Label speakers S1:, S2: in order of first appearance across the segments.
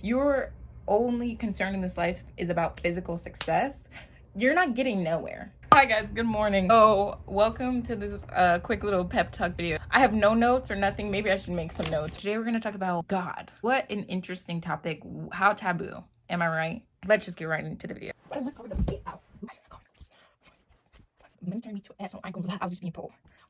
S1: your only concern in this life is about physical success, you're not getting nowhere. Hi guys, good morning. So welcome to this quick little pep talk video. I have no notes or nothing. Maybe I should make some notes. Today we're going to talk about God. What an interesting topic. How taboo. Am I right? Let's just get right into the video.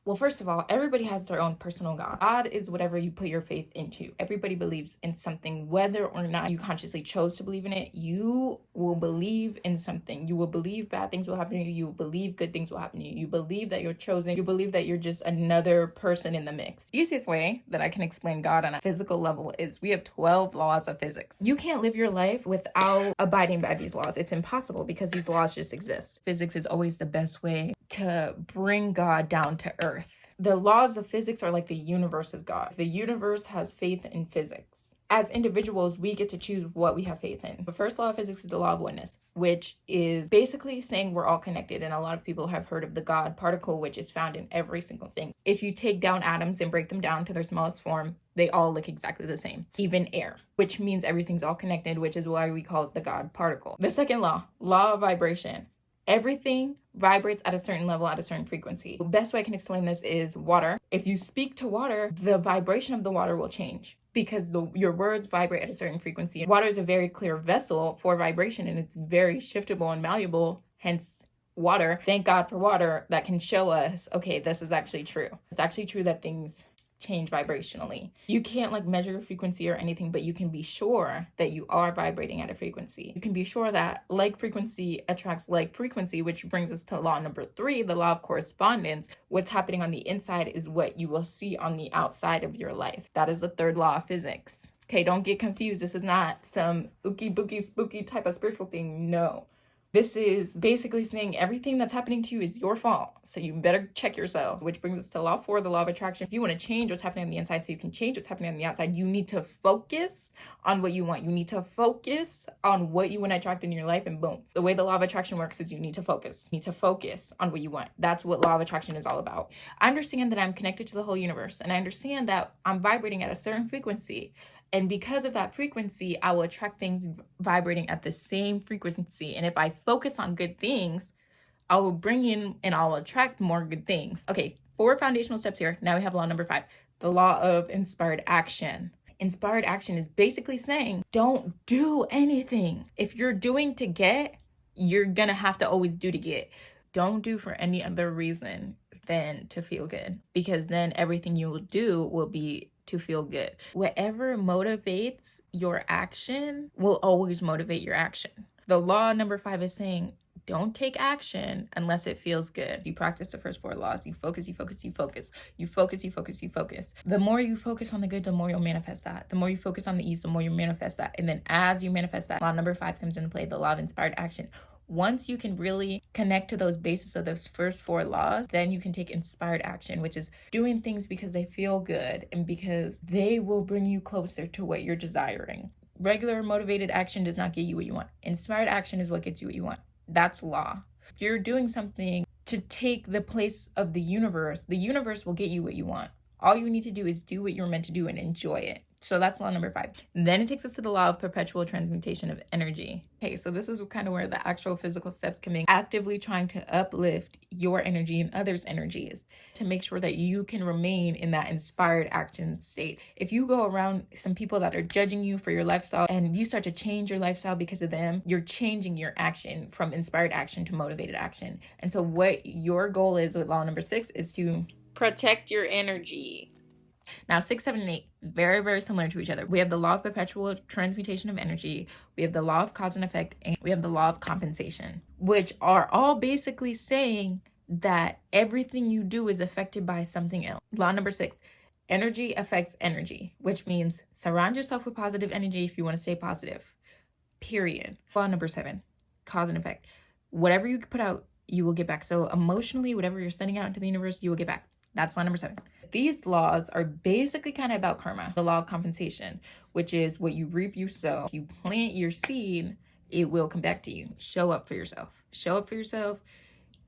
S1: Well, first of all, everybody has their own personal God. God is whatever you put your faith into. Everybody believes in something, whether or not you consciously chose to believe in it. You will believe in something. You will believe bad things will happen to you. You will believe good things will happen to you. You believe that you're chosen. You believe that you're just another person in the mix. The easiest way that I can explain God on a physical level is we have 12 laws of physics. You can't live your life without abiding by these laws. It's impossible because these laws just exist. Physics is always the best way to bring God down to earth. The laws of physics are like the universe is God. The universe has faith in physics. As individuals, we get to choose what we have faith in. The first law of physics is the law of oneness, which is basically saying we're all connected. And a lot of people have heard of the God particle, which is found in every single thing. If you take down atoms and break them down to their smallest form, they all look exactly the same, even air, which means everything's all connected, which is why we call it the God particle. The second law of vibration. Everything vibrates at a certain level, at a certain frequency. The best way I can explain this is water. If you speak to water, the vibration of the water will change because your words vibrate at a certain frequency. Water is a very clear vessel for vibration and it's very shiftable and malleable, hence water. Thank God for water that can show us, okay, this is actually true. It's actually true that things change vibrationally. You can't measure your frequency or anything, but you can be sure that you are vibrating at a frequency. You can be sure that like frequency attracts like frequency, which brings us to law number 3, the law of correspondence. What's happening on the inside is what you will see on the outside of your life. That is the third law of physics. Okay, don't get confused. This is not some ookie bookie spooky type of spiritual thing. No. This is basically saying everything that's happening to you is your fault. So you better check yourself, which brings us to law 4, the law of attraction. If you want to change what's happening on the inside so you can change what's happening on the outside, you need to focus on what you want. You need to focus on what you want to attract in your life and boom. The way the law of attraction works is you need to focus. You need to focus on what you want. That's what law of attraction is all about. I understand that I'm connected to the whole universe and I understand that I'm vibrating at a certain frequency. And because of that frequency, I will attract things vibrating at the same frequency. And if I focus on good things, I will bring in and I'll attract more good things. Okay, 4 foundational steps here. Now we have law number 5, the law of inspired action. Inspired action is basically saying, don't do anything. If you're doing to get, you're gonna have to always do to get. Don't do for any other reason than to feel good, because then everything you will do will be to feel good. Whatever motivates your action will always motivate your action. The law number 5 is saying, don't take action unless it feels good. You practice the first 4 laws. You focus, you focus, you focus. You focus, you focus, you focus. The more you focus on the good, the more you'll manifest that. The more you focus on the ease, the more you manifest that. And then as you manifest that, law number 5 comes into play, the law of inspired action. Once you can really connect to those bases of those first 4 laws, then you can take inspired action, which is doing things because they feel good and because they will bring you closer to what you're desiring. Regular motivated action does not get you what you want. Inspired action is what gets you what you want. That's law. If you're doing something to take the place of the universe will get you what you want. All you need to do is do what you're meant to do and enjoy it. So that's law number 5. Then it takes us to the law of perpetual transmutation of energy. Okay, so this is kind of where the actual physical steps come in. Actively trying to uplift your energy and others' energies to make sure that you can remain in that inspired action state. If you go around some people that are judging you for your lifestyle and you start to change your lifestyle because of them, you're changing your action from inspired action to motivated action. And so what your goal is with law number 6 is to protect your energy. Now, 6, 7, and 8, very, very similar to each other. We have the law of perpetual transmutation of energy. We have the law of cause and effect, and we have the law of compensation, which are all basically saying that everything you do is affected by something else. Law number 6, energy affects energy, which means surround yourself with positive energy if you want to stay positive, period. Law number 7, cause and effect. Whatever you put out, you will get back. So emotionally, whatever you're sending out into the universe, you will get back. That's law number 7. These laws are basically kind of about karma. The law of compensation, which is what you reap, you sow. If you plant your seed, it will come back to you. Show up for yourself. Show up for yourself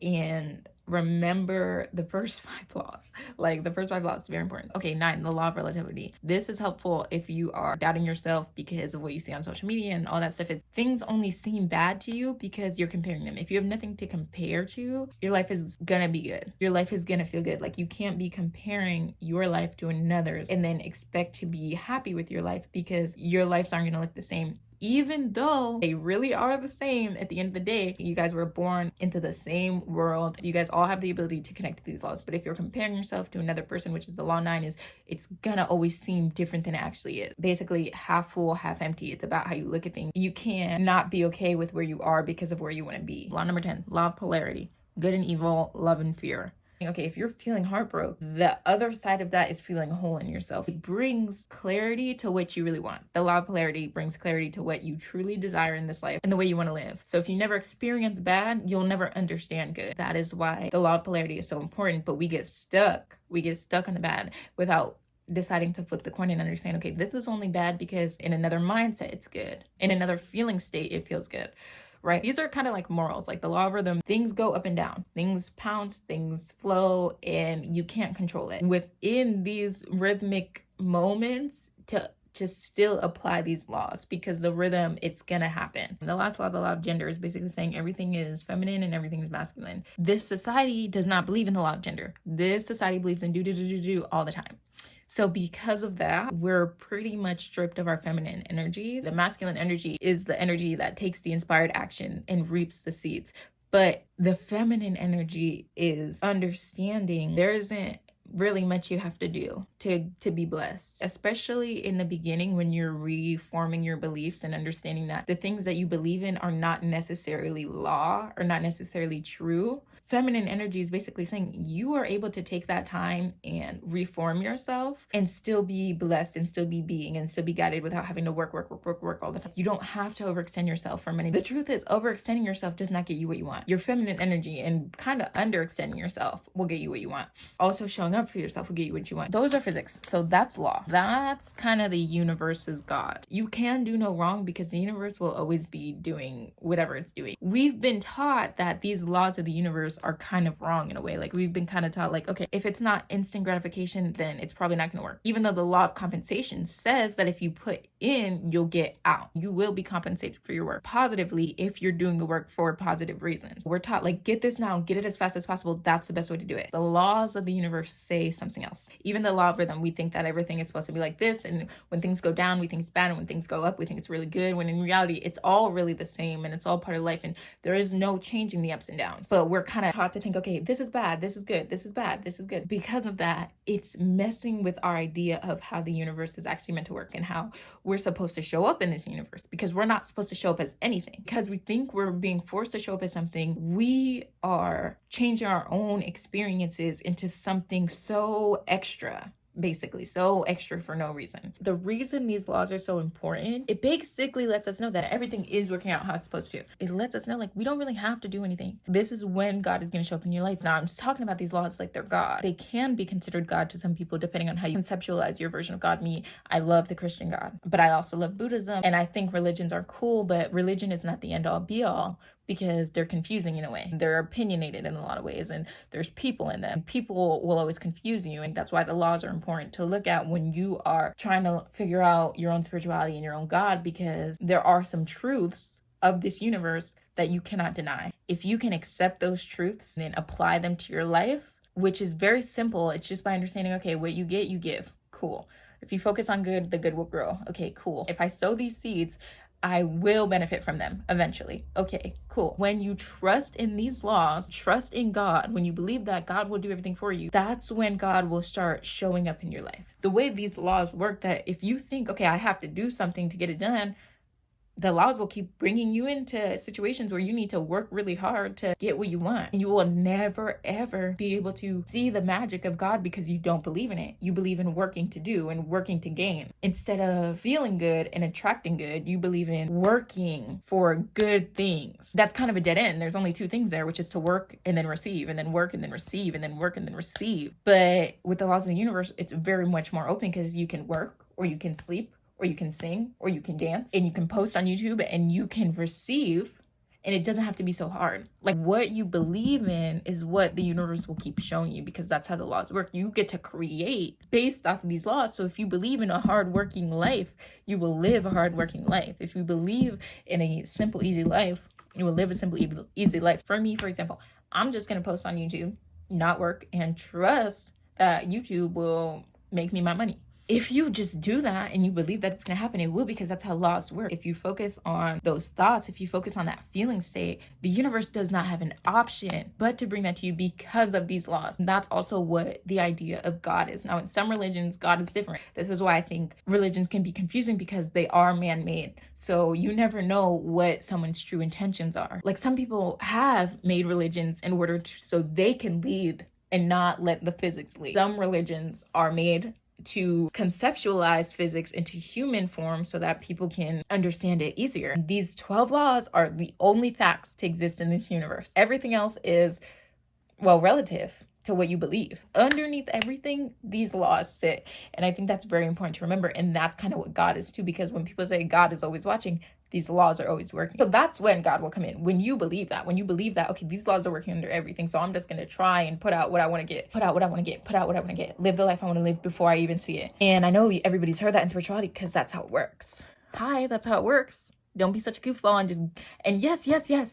S1: and remember the first 5 laws. Like the first 5 laws is very important. Okay, 9, the law of relativity. This is helpful if you are doubting yourself because of what you see on social media and all that stuff. It's things only seem bad to you because you're comparing them. If you have nothing to compare to, your life is gonna be good. Your life is gonna feel good. Like you can't be comparing your life to another's and then expect to be happy with your life, because your lives aren't gonna look the same. Even though they really are the same at the end of the day. You guys were born into the same world. You guys all have the ability to connect to these laws. But if you're comparing yourself to another person, which is the law 9, is it's gonna always seem different than it actually is. Basically, half full, half empty. It's about how you look at things. You can not be okay with where you are because of where you want to be. Law number 10, law of polarity. Good and evil, love and fear. Okay, if you're feeling heartbroken, the other side of that is feeling whole in yourself. It brings clarity to what you really want. The law of polarity brings clarity to what you truly desire in this life and the way you want to live. So if you never experience bad, you'll never understand good. That is why the law of polarity is so important, but we get stuck. We get stuck on the bad without deciding to flip the coin and understand, okay, this is only bad because in another mindset, it's good. In another feeling state, it feels good. Right? These are kind of like morals, like the law of rhythm. Things go up and down, things pounce, things flow, and you can't control it. Within these rhythmic moments, to just still apply these laws, because the rhythm, it's gonna happen. The last law, the law of gender, is basically saying everything is feminine and everything is masculine. This society does not believe in the law of gender. This society believes in do all the time. So because of that, we're pretty much stripped of our feminine energy. The masculine energy is the energy that takes the inspired action and reaps the seeds. But the feminine energy is understanding there isn't really much you have to do to be blessed, especially in the beginning when you're reforming your beliefs and understanding that the things that you believe in are not necessarily law or not necessarily true. Feminine energy is basically saying you are able to take that time and reform yourself and still be blessed and still be being and still be guided without having to work all the time. You don't have to overextend yourself for money. The truth is, overextending yourself does not get you what you want. Your feminine energy and kind of underextending yourself will get you what you want. Also, showing up for yourself will get you what you want. Those are physics. So that's law. That's kind of the universe's God. You can do no wrong because the universe will always be doing whatever it's doing. We've been taught that these laws of the universe are kind of wrong in a way. Like we've been kind of taught like, okay, if it's not instant gratification, then it's probably not going to work. Even though the law of compensation says that if you put in, you'll get out. You will be compensated for your work positively if you're doing the work for positive reasons. We're taught like, get this now, get it as fast as possible. That's the best way to do it. The laws of the universe say something else. Even the law of rhythm, we think that everything is supposed to be like this. And when things go down, we think it's bad. And when things go up, we think it's really good. When in reality, it's all really the same and it's all part of life. And there is no changing the ups and downs. But we're kind of taught to think, okay, this is bad, this is good, this is bad, this is good. Because of that, it's messing with our idea of how the universe is actually meant to work and how we're supposed to show up in this universe, because we're not supposed to show up as anything. Because we think we're being forced to show up as something, we are changing our own experiences into something so extra. Basically so extra for no reason. The reason these laws are so important, it basically lets us know that everything is working out how it's supposed to. It lets us know like we don't really have to do anything. This is when God is going to show up in your life. Now I'm just talking about these laws like they're God. They can be considered God to some people depending on how you conceptualize your version of God. Me, I love the Christian God, but I also love Buddhism, and I think religions are cool, but religion is not the end all be all, because they're confusing in a way. They're opinionated in a lot of ways, and there's people in them. People will always confuse you, and that's why the laws are important to look at when you are trying to figure out your own spirituality and your own God, because there are some truths of this universe that you cannot deny. If you can accept those truths and then apply them to your life, which is very simple, it's just by understanding, okay, what you get, you give. Cool. If you focus on good, the good will grow. Okay, cool. If I sow these seeds, I will benefit from them eventually. Okay, cool. When you trust in these laws, trust in God, when you believe that God will do everything for you, that's when God will start showing up in your life. The way these laws work, that if you think, okay, I have to do something to get it done, the laws will keep bringing you into situations where you need to work really hard to get what you want. And you will never, ever be able to see the magic of God because you don't believe in it. You believe in working to do and working to gain. Instead of feeling good and attracting good, you believe in working for good things. That's kind of a dead end. There's only 2 things there, which is to work and then receive, and then work and then receive, and then work and then receive. But with the laws of the universe, it's very much more open, because you can work or you can sleep or you can sing, or you can dance, and you can post on YouTube, and you can receive And it doesn't have to be so hard. Like, what you believe in is what the universe will keep showing you, because that's how the laws work. You get to create based off of these laws. So if you believe in a hardworking life, you will live a hardworking life. If you believe in a simple, easy life, you will live a simple, easy life. For me, for example, I'm just going to post on YouTube, not work, and trust that YouTube will make me my money. If you just do that and you believe that it's going to happen, it will, because that's how laws work. If you focus on those thoughts, if you focus on that feeling state, the universe does not have an option but to bring that to you because of these laws. And that's also what the idea of God is. Now, in some religions, God is different. This is why I think religions can be confusing, because they are man-made. So you never know what someone's true intentions are. Like, some people have made religions in order to, so they can lead and not let the physics lead. Some religions are made to conceptualize physics into human form so that people can understand it easier. These 12 laws are the only facts to exist in this universe. Everything else is, well, relative to what you believe. Underneath everything, these laws sit. And I think that's very important to remember. And that's kind of what God is too, because when people say God is always watching, these laws are always working. So that's when God will come in. When you believe that, okay, these laws are working under everything, so I'm just going to try and put out what I want to get, live the life I want to live before I even see it. And I know everybody's heard that in spirituality, because that's how it works. That's how it works. Don't be such a goofball and yes,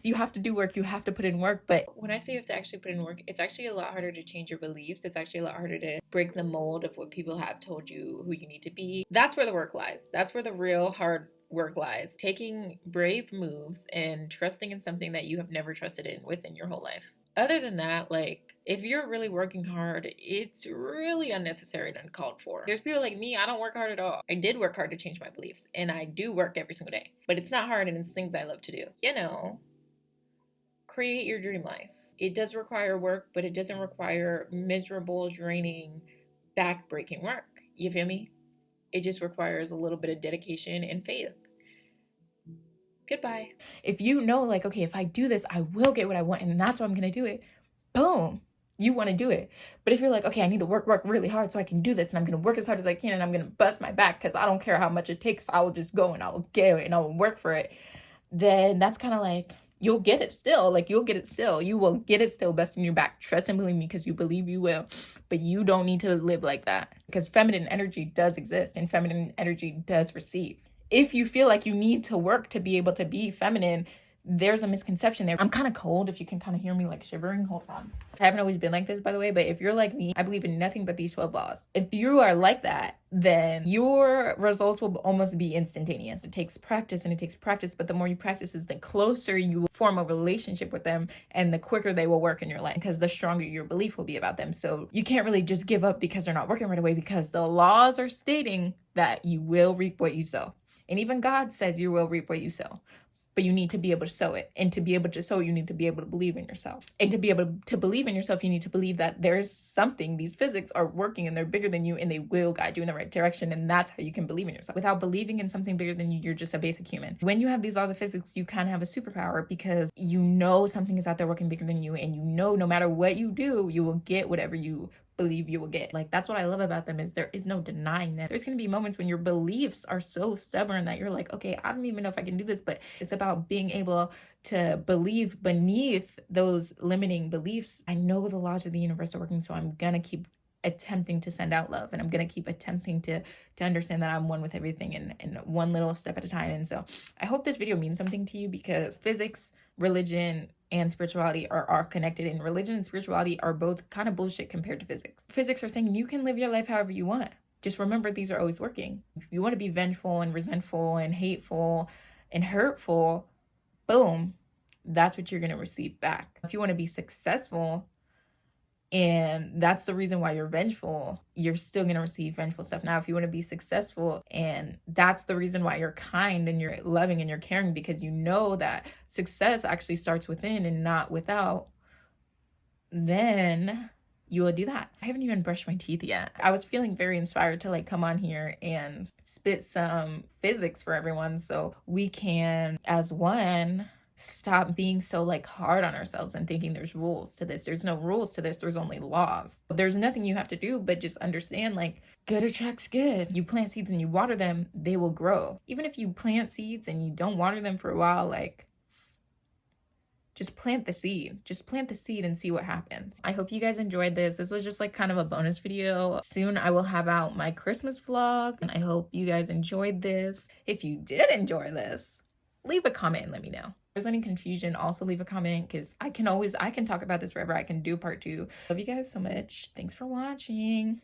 S1: you have to do work, you have to put in work. But when I say you have to actually put in work, it's actually a lot harder to change your beliefs. It's actually a lot harder to break the mold of what people have told you who you need to be. That's where the work lies. That's where the real hard work lies. Taking brave moves and trusting in something that you have never trusted in within your whole life. Other than that, like, if you're really working hard, it's really unnecessary and uncalled for. There's people like me, I don't work hard at all. I did work hard to change my beliefs, and I do work every single day. But it's not hard, and it's things I love to do. Create your dream life. It does require work, but it doesn't require miserable, draining, back-breaking work. You feel me? It just requires a little bit of dedication and faith. Goodbye. If you know, like, okay, if I do this, I will get what I want, and that's why I'm going to do it. Boom. You want to do it. But if you're like, okay, I need to work really hard so I can do this, and I'm going to work as hard as I can, and I'm going to bust my back because I don't care how much it takes, I will just go and I will get it and I will work for it, then that's kind of like, you'll get it still. Like, you'll get it still. You will get it still, busting your back. Trust and believe me, because you believe you will. But you don't need to live like that, because feminine energy does exist and feminine energy does receive. If you feel like you need to work to be able to be feminine, there's a misconception there. I'm kind of cold, if you can kind of hear me like shivering. Hold on. I haven't always been like this, by the way, but if you're like me, I believe in nothing but these 12 laws. If you are like that, then your results will almost be instantaneous. It takes practice, but the more you practice is the closer you will form a relationship with them, and the quicker they will work in your life, because the stronger your belief will be about them. So you can't really just give up because they're not working right away, because the laws are stating that you will reap what you sow. And even God says you will reap what you sow. But you need to be able to sow it. And to be able to sow, you need to be able to believe in yourself. And to be able to believe in yourself, you need to believe that there's something, these physics are working and they're bigger than you and they will guide you in the right direction. And that's how you can believe in yourself. Without believing in something bigger than you, you're just a basic human. When you have these laws of physics, you kind of have a superpower, because you know something is out there working bigger than you, and you know no matter what you do, you will get whatever you believe you will get. Like, that's what I love about them, is there is no denying that. There's going to be moments when your beliefs are so stubborn that you're like, okay, I don't even know if I can do this, but it's about being able to believe beneath those limiting beliefs. I know the laws of the universe are working, so I'm gonna keep attempting to send out love, and I'm gonna keep attempting to understand that I'm one with everything, and one little step at a time. And so I hope this video means something to you, because physics, religion, and spirituality are connected, and religion and spirituality are both kind of bullshit compared to physics. Physics are saying you can live your life however you want. Just remember, these are always working. If you want to be vengeful and resentful and hateful and hurtful, boom, that's what you're going to receive back. If you want to be successful, and that's the reason why you're vengeful, you're still going to receive vengeful stuff. Now, if you want to be successful, and that's the reason why you're kind and you're loving and you're caring, because you know that success actually starts within and not without, then you will do that. I haven't even brushed my teeth yet. I was feeling very inspired to come on here and spit some physics for everyone, so we can, as one, stop being so hard on ourselves and thinking there's rules to this. There's no rules to this. There's only laws. There's nothing you have to do but just understand, good attracts good. You plant seeds and you water them, they will grow. Even if you plant seeds and you don't water them for a while, just plant the seed. Just plant the seed and see what happens. I hope you guys enjoyed this. This was just like kind of a bonus video. Soon I will have out my Christmas vlog, and I hope you guys enjoyed this. If you did enjoy this, leave a comment and let me know. If there's any confusion, also leave a comment, because I can talk about this forever. I can do part 2. Love you guys so much. Thanks for watching.